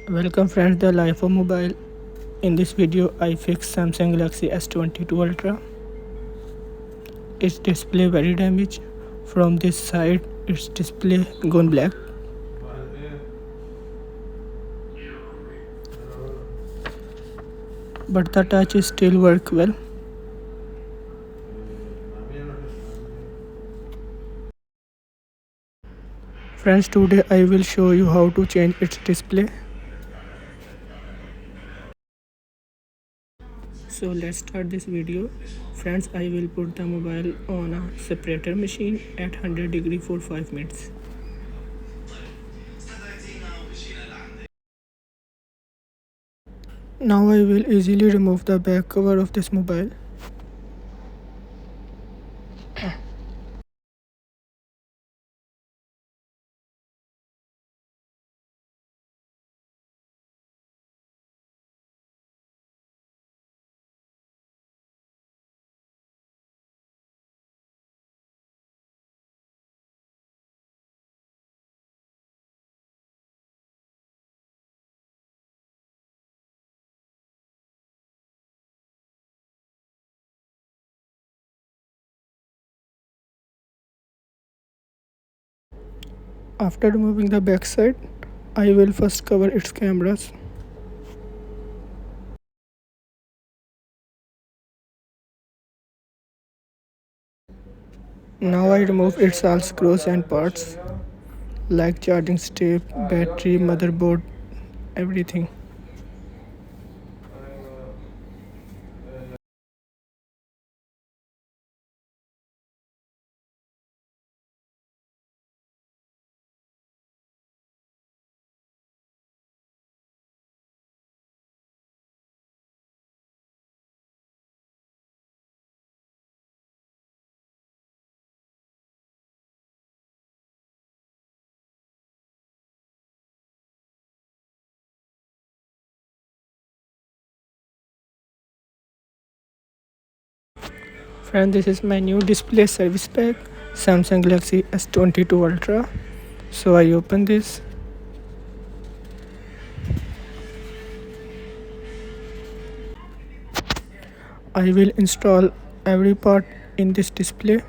Welcome friends, the life of mobile. In this video I fixed Samsung Galaxy S22 Ultra. Its display very damaged. From this side its display gone black. But the touch is still work well. Friends, today I will show you how to change its display. So let's start this video. Friends, I will put the mobile on a separator machine at 100 degree for 5 minutes. Now I will easily remove the back cover of this mobile. After removing the back side, I will first cover its cameras. Now I remove its all screws and parts like charging strip, battery, motherboard, everything. Friend, this is my new display service pack, Samsung Galaxy S22 Ultra. So I open this. I will install every part in this display.